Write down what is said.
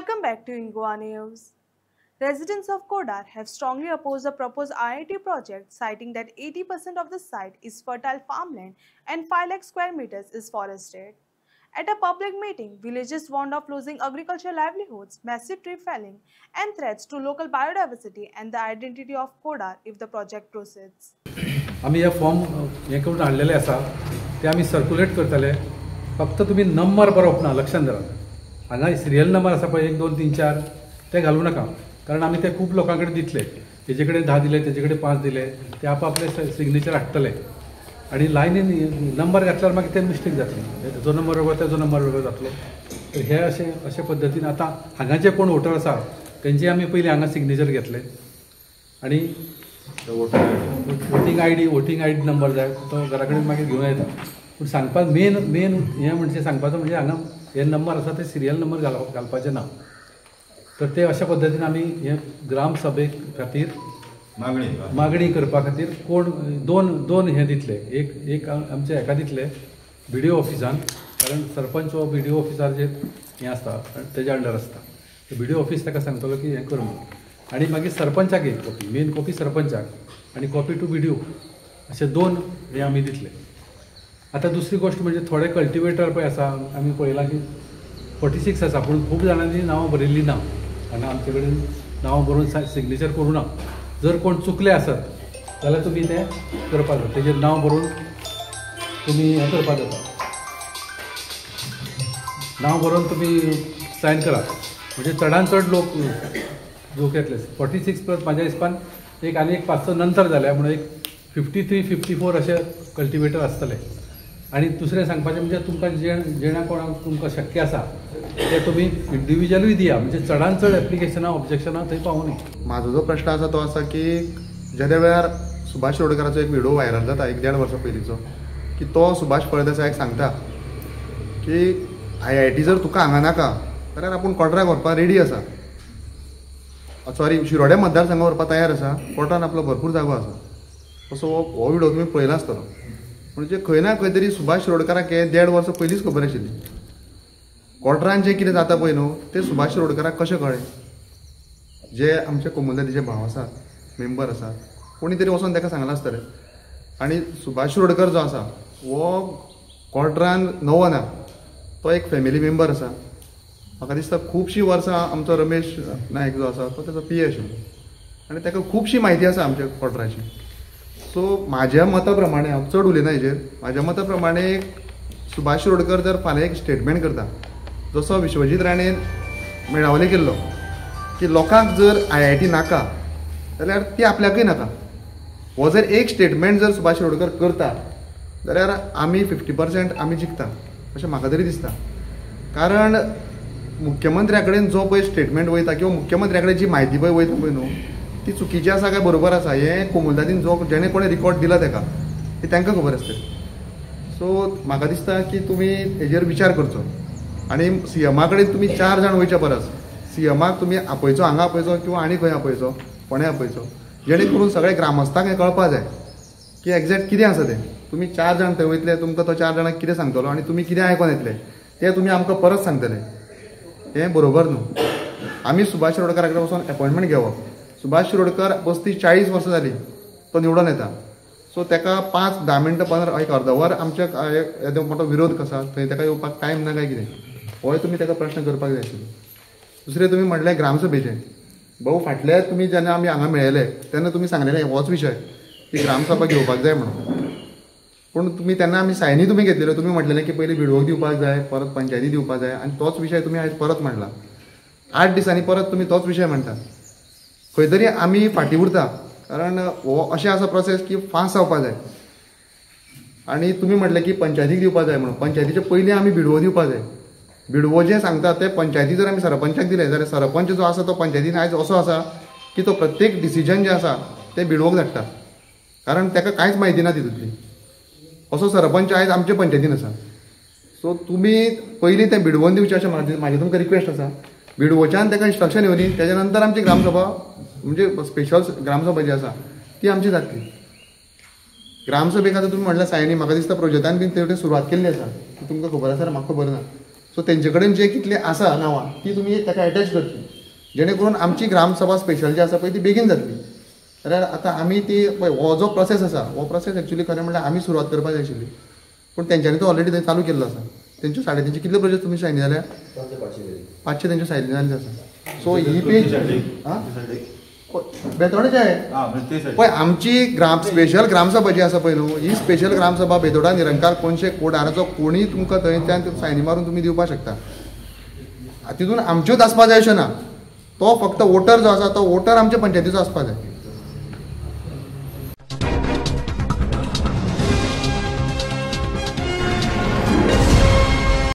Welcome back to Ingwa News. Residents of Kodar have strongly opposed the proposed IIT project, citing that 80% of the site is fertile farmland and 5 lakh square meters is forested. At a public meeting, villagers warned of losing agricultural livelihoods, massive tree felling, and threats to local biodiversity and the identity of Kodar if the project proceeds. आम्ही हे form हे करून हाडलेले आसा ते आम्ही circulate करतले. फक्त तुम्ही नंबर बरोवप ना, लक्षात धरा. हांगा सिरियल नंबर आसा पळय 1 2 3 4 ते घालू नका, कारण आम्ही ते खूप लोकांकडे दितले. तेजे कडेन 10 दिले, तेजे कडेन 5 दिले, ते आपापले सिग्नेचर हाडटले आणि लायनीन नंबर घातल्यार मागीर ते मिस्टेक जातली. जो नंबर बरोबर तेजो नंबर बरोबर जातलो. तर हे अशे पद्दतीन आतां हांगा जे कोण वोटर आसा तेंचे आमी पयलीं हांगा सिग्नेचर घेतले आणि वोटींग आय डी नंबर जाय तो घरा कडेन मागीर घेवन येता. पूण सांगपाक मेन हें म्हणजे सांगपाचो म्हणजे हांगा हे नंबर आसा ते सिरियल नंबर घालपाचे ना. तर ते अशा पद्दतीन आमी हे ग्राम सभे खातीर मागणी करपा खातीर कोण दोन हे दितले. एक आमचे हेका दितले BDO ऑफिसान, कारण सरपंच व BDO ऑफिसार जे हें आसता तेजे अंडर आसता. BDO ऑफिस ताका सांगतलो की हें कर म्हणून. आणि मागीर सरपंचाक एक कॉपी, मेन कॉपी सरपंचाक आणि कॉपी टू BDO असे 2 हे आमी दितले. आता दुसरी गोष्ट म्हणजे थोडे कल्टिवेटर पळय आसा, आमी पळयलां की 46 आसा, पूण खूब जाणांनी नांवां बरयल्लीं ना. हांगा आमचे कडेन नांव बरोवन सिग्नेचर करूं ना. जर कोण चुकले आसत जाल्यार तुमी तें करपाक जाता, तेजेर नांव बरोवन तुमी हें करपाक जाता, नांव बरोवन तुमी सायन करात. म्हणजे चडांत चड लोक येतले. 46 प्लस म्हाज्या हिसपान एक 500 नंतर जाल्या म्हणून एक 53 54 असे कल्टिवेटर आसतले. आणि दुसरें सांगपाचें म्हणजे तुमकां जेणा कोणाक तुमकां शक्य आसा ते तुमी इंडिविज्युअलूय दिया, म्हणजे चडांत चड एप्लिकेशनां ऑब्जेक्शनां थंय पावूं न्ही. म्हाजो जो प्रश्न आसा तो आसा की ज्या वेळार सुभाष शिरोडकराचो एक व्हिडिओ व्हायरल जाता 1-1.5 वर्सां पयलींचो, की तो सुभाष फळदेसायाक सांगता की IIT जर तुका हांगा नाका जाल्यार आपूण कोर्टाक व्हरपाक रेडी आसा. सॉरी, शिरोड्या मतदारसंघाक व्हरपाक तयार आसा. कोर्टान आपलो भरपूर जागो आसा. असो हो व्हिडिओ तुमी पळयला आसतलो. म्हणजे खंय ना खंय तरी सुभाष शिरोडकराक हे 1.5 वर्सां पयलींच खबर आशिल्ली. कोर्टान जें कितें जाता पळय न्हू तें सुभाष शिरोडकराक कशें कळ्ळें. जे आमचे कोमुनिटीचे भाव आसात, मेंबर आसात, कोणी तरी वचोन ताका सांगलां आसतलें. आनी सुभाष शिरोडकर जो आसा हो कोर्टान नवो ना, तो एक फॅमिली मेंबर आसा. म्हाका दिसता खुबशीं वर्सां आमचो रमेश नायक जो आसा तो तेजो PA आशिल्लो आनी ताका खुबशी म्हायती आसा आमच्या कोर्टाची. सो म्हाज्या मता प्रमाणे, हांव चड उलयना हेजेर, म्हाज्या मता प्रमाणे सुभाष शिरोडकर जर फाल्यां एक स्टेटमेंट करता, जसो विश्वजीत राणेन मेळावले केल्लो की लोकांक जर IIT नाका जाल्यार ती आपल्याकय नाका, हो जर एक स्टेटमेंट जर सुभाष शिरोडकर करता जाल्यार आमी 50% आमी जिखता अशें म्हाका तरी दिसता. कारण मुख्यमंत्र्या कडेन जो पळय स्टेटमेंट वयता किंवा मुख्यमंत्र्या कडेन जी म्हायती पळय वयता पळय न्हू ती चुकीची आसा काय बरोबर आसा हें कोमुनिटीन जेणे कोणें रिकॉर्ड दिला ताका ती तांकां खबर आसतली. सो म्हाका दिसता की तुमी हेजेर विचार करचो आनी CMा कडेन तुमी 4 जाण वयचे परस CMाक तुमी आपयचो, हांगा आपयचो किंवा आनी खंय आपयचो, फोंड्या आपयचो, जेणे करून सगळे ग्रामस्थांक हें कळपा जाय की एक्झॅक्ट कितें आसा तें. तुमी 4 जाण थंय वयतले, तुमकां तो 4 जाणांक कितें सांगतलो आनी तुमी कितें आयकोन येतले तें तुमी आमकां परत सांगतले. हें बरोबर न्हू. आमी सुभाष शिरोडकरा कडेन वचून अपॉयंटमेंट घेवप. सुभाष शिरोडकर 35-40 वर्सां जाली तो निवडून येता. सो ताका 5-10 मिनटां 15 एक अर्द वर आमच्या येदो मोठो विरोध कसा थंय ताका येवपाक टायम ना काय कितें, होय तुमी ताका प्रश्न करपाक जाय आशिल्लो. दुसरें तुमी म्हणलें ग्रामसभेचें. भाऊ फाटल्या तुमी जेन्ना आमी हांगा मेळयले तेन्ना तुमी सांगलेलें होच विशय की ग्रामसभा घेवपाक जाय म्हणून. पूण तुमी तेन्ना आमी सायनी तुमी घेतलेल्यो. तुमी म्हटलेलें की पयलीं BDOक दिवपाक जाय, परत पंचायती दिवपाक जाय, आनी तोच विशय तुमी आयज परत मांडला. 8 दिसांनी परत तुमी तोच विशय म्हणटा. खंय तरी आमी फाटीं उरता, कारण हो अशें आसा प्रोसेस की फास्ट जावपाक जाय. आनी तुमी म्हटलें की पंचायतीक दिवपाक जाय म्हणून. पंचायतीचे पयलीं आमी BDO दिवपाक जाय. BDO जें सांगता तें पंचायती जर आमी सरपंचाक दिलें जाल्यार सरपंच जो आसा तो पंचायतीन आयज असो आसा की तो प्रत्येक डिसिजन जें आसा तें BDOक धाडटा, कारण ताका कांयच म्हायती ना तितूंतली. असो सरपंच आयज आमचे पंचायतीन आसा. सो तुमी पयलीं तें BDOन दिवचें अशें म्हाजी तुमकां रिक्वेस्ट आसा. BDOच्यान ताका इन्स्ट्रक्शन येवनी, तेज्या नंतर आमची ग्रामसभा म्हणजे स्पेशल ग्रामसभा जी आसा ती आमची जातली. ग्रामसभेक आतां तुमी म्हटल्यार सायनी म्हाका दिसता प्रोजेक्टान बीन तेवटेन सुरवात केल्ली आसा, ती तुमकां खबर आसा, म्हाका खबर ना. सो तेंचे कडेन जे कितले आसा नांवां ती तुमी ताका अटॅच करची जेणे करून आमची ग्रामसभा स्पेशल जी आसा पळय ती बेगीन जातली. जाल्यार आतां आमी ती पळय हो जो प्रोसेस आसा हो प्रोसेस एक्चुली खरें म्हणल्यार आमी सुरवात करपाक जाय आशिल्ली पूण तेंच्यांनी तो ऑलरेडी थंय चालू केल्लो आसा. तेंच्यो 350 कितले प्रोजेक्ट तुमी सायन जाल्या 500 तेंच्यो सायन जाल्ले आसा. सो ही पेज बेतोडाचे आहे पळय आमची स्पेशल ग्रामसभा जी आसा पळय न्हू ही स्पेशल ग्रामसभा बेतोडा निरंकार कोणशे कोडाराचो कोणीय तुमकां थंयच्यान सायनी मारून तुमी दिवपाक शकता. तितून आमच्योच आसपाक जाय अशें ना. तो फक्त वोटर जो आसा तो वोटर आमच्या पंचायतीचो आसपाक जाय.